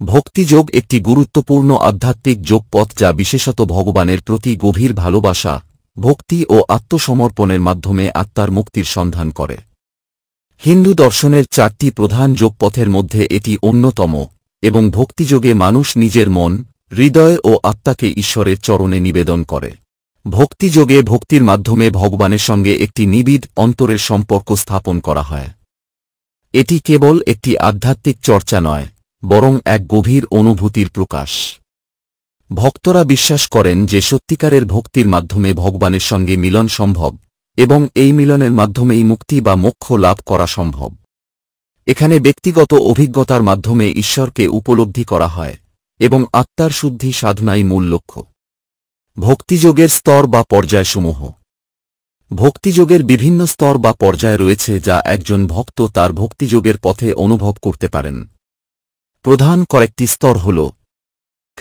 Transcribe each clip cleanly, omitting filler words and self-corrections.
ভক্তিযোগ একটি গুরুত্বপূর্ণ আধ্যাত্মিক যোগপথ যা বিশেষত ভগবানের প্রতি গভীর ভালোবাসা, ভক্তি ও আত্মসমর্পণের মাধ্যমে আত্মার মুক্তির সন্ধান করে। হিন্দু দর্শনের 4টি প্রধান যোগপথের মধ্যে এটি অন্যতম এবং ভক্তিযোগে মানুষ নিজের মন, হৃদয় ও আত্মাকে ঈশ্বরের চরণে নিবেদন করে। ভক্তিযোগে ভক্তির মাধ্যমে ভগবানের সঙ্গে একটি নিবিড় অন্তরের সম্পর্ক স্থাপন করা হয়। এটি কেবল একটি আধ্যাত্মিক চর্চা নয়, বরং এক গভীর অনুভূতির প্রকাশ। ভক্তরা বিশ্বাস করেন যে সত্যিকারের ভক্তির মাধ্যমে ভগবানের সঙ্গে মিলন সম্ভব এবং এই মিলনের মাধ্যমেই মুক্তি বা মোক্ষ লাভ করা সম্ভব। এখানে ব্যক্তিগত অভিজ্ঞতার মাধ্যমে ঈশ্বরকে উপলব্ধি করা হয় এবং আত্মার শুদ্ধি সাধনাই মূল লক্ষ্য। ভক্তিযোগের স্তর বা পর্যায়সমূহ। ভক্তিযোগের বিভিন্ন স্তর বা পর্যায় রয়েছে যা একজন ভক্ত তার ভক্তিযোগের পথে অনুভব করতে পারেন। প্রধান কয়েকটি স্তর হল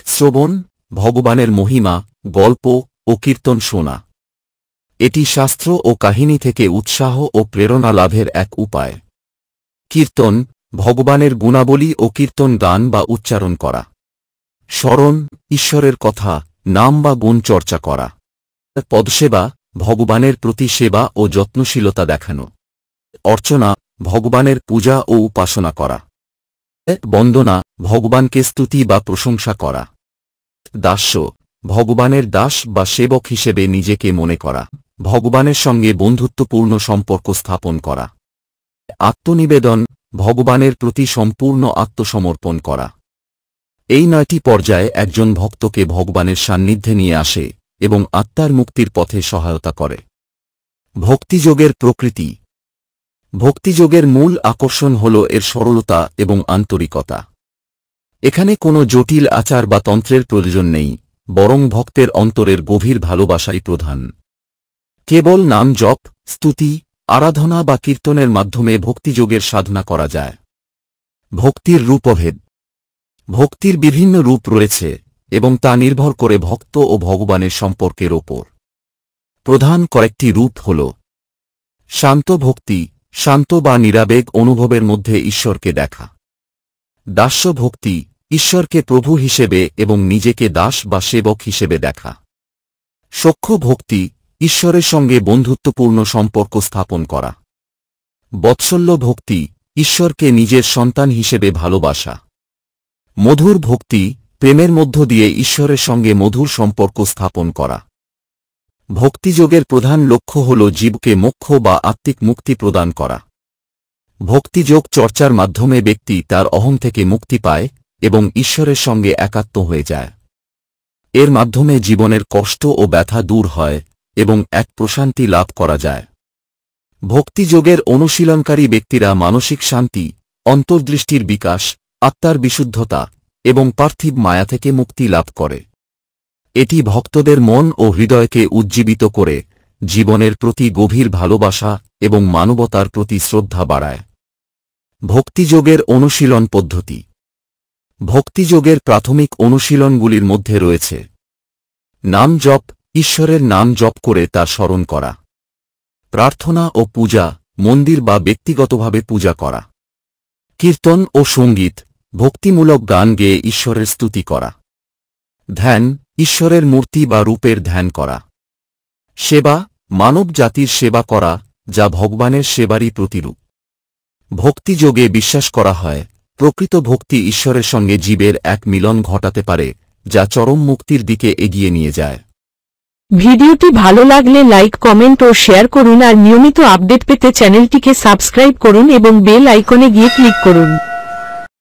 শ্রবণ, ভগবানের মহিমা, গল্প ও কীর্তন শোনা। এটি শাস্ত্র ও কাহিনী থেকে উৎসাহ ও প্রেরণা লাভের এক উপায়। কীর্তন, ভগবানের গুণাবলী ও কীর্তন গান বা উচ্চারণ করা। স্মরণ, ঈশ্বরের কথা, নাম বা গুণ চর্চা করা। পদসেবা, ভগবানের প্রতি সেবা ও যত্নশীলতা দেখানো। অর্চনা, ভগবানের পূজা ও উপাসনা করা। বন্দনা, ভগবানকে স্তুতি বা প্রশংসা করা। দাস্য, ভগবানের দাস বা সেবক হিসেবে নিজেকে মনে করা, ভগবানের সঙ্গে বন্ধুত্বপূর্ণ সম্পর্ক স্থাপন করা। আত্মনিবেদন, ভগবানের প্রতি সম্পূর্ণ আত্মসমর্পণ করা। এই 9টি পর্যায়ে একজন ভক্তকে ভগবানের সান্নিধ্যে নিয়ে আসে এবং আত্মার মুক্তির পথে সহায়তা করে। ভক্তিযোগের প্রকৃতি। ভক্তিযোগের মূল আকর্ষণ হল এর সরলতা এবং আন্তরিকতা। এখানে কোনো জটিল আচার বা তন্ত্রের প্রয়োজন নেই, বরং ভক্তের অন্তরের গভীর ভালোবাসাই প্রধান। কেবল নাম জপ, স্তুতি, আরাধনা বা কীর্তনের মাধ্যমে ভক্তিযোগের সাধনা করা যায়। ভক্তির রূপভেদ। ভক্তির বিভিন্ন রূপ রয়েছে এবং তা নির্ভর করে ভক্ত ও ভগবানের সম্পর্কের ওপর। প্রধান কয়েকটি রূপ হল শান্ত ভক্তি, শান্ত বা নিরাবেগ অনুভবের মধ্যে ঈশ্বরকে দেখা। দাস্য ভক্তি, ঈশ্বরকে প্রভু হিসেবে এবং নিজেকে দাস বা সেবক হিসেবে দেখা। সখ্য ভক্তি, ঈশ্বরের সঙ্গে বন্ধুত্বপূর্ণ সম্পর্ক স্থাপন করা। বৎসল্য ভক্তি, ঈশ্বরকে নিজের সন্তান হিসেবে ভালোবাসা। মধুর ভক্তি, প্রেমের মধ্য দিয়ে ঈশ্বরের সঙ্গে মধুর সম্পর্ক স্থাপন করা। ভক্তিযোগের প্রধান লক্ষ্য হল জীবকে মোক্ষ বা আত্মিক মুক্তি প্রদান করা। ভক্তিযোগ চর্চার মাধ্যমে ব্যক্তি তার অহং থেকে মুক্তি পায় এবং ঈশ্বরের সঙ্গে একাত্ম হয়ে যায়। এর মাধ্যমে জীবনের কষ্ট ও ব্যথা দূর হয় এবং এক প্রশান্তি লাভ করা যায়। ভক্তিযোগের অনুশীলনকারী ব্যক্তিরা মানসিক শান্তি, অন্তর্দৃষ্টির বিকাশ, আত্মার বিশুদ্ধতা এবং পার্থিব মায়া থেকে মুক্তি লাভ করে। এটি ভক্তদের মন ও হৃদয়কে উজ্জীবিত করে জীবনের প্রতি গভীর ভালোবাসা এবং মানবতার প্রতি শ্রদ্ধা বাড়ায়। ভক্তিযোগের অনুশীলন পদ্ধতি। ভক্তিযোগের প্রাথমিক অনুশীলনগুলির মধ্যে রয়েছে নাম জপ, ঈশ্বরের নাম জপ করে তার স্মরণ করা। প্রার্থনা ও পূজা, মন্দির বা ব্যক্তিগতভাবে পূজা করা। কীর্তন ও সঙ্গীত, ভক্তিমূলক গান গেয়ে ঈশ্বরের স্তুতি করা। ধ্যান, ঈশ্বরের মূর্তি বা রূপের ধ্যান করা। সেবা, মানব জাতির সেবা করা, যা ভগবানের সেবারই প্রতিরূপ। ভক্তিযোগে বিশ্বাস করা হয় প্রকৃত ভক্তি ঈশ্বরের সঙ্গে জীবের এক মিলন ঘটাতে পারে, যা চরম মুক্তির দিকে এগিয়ে নিয়ে যায়। ভিডিওটি ভালো লাগলে লাইক, কমেন্ট ও শেয়ার করুন আর নিয়মিত আপডেট পেতে চ্যানেলটিকে সাবস্ক্রাইব করুন এবং বেল আইকনে গিয়ে ক্লিক করুন।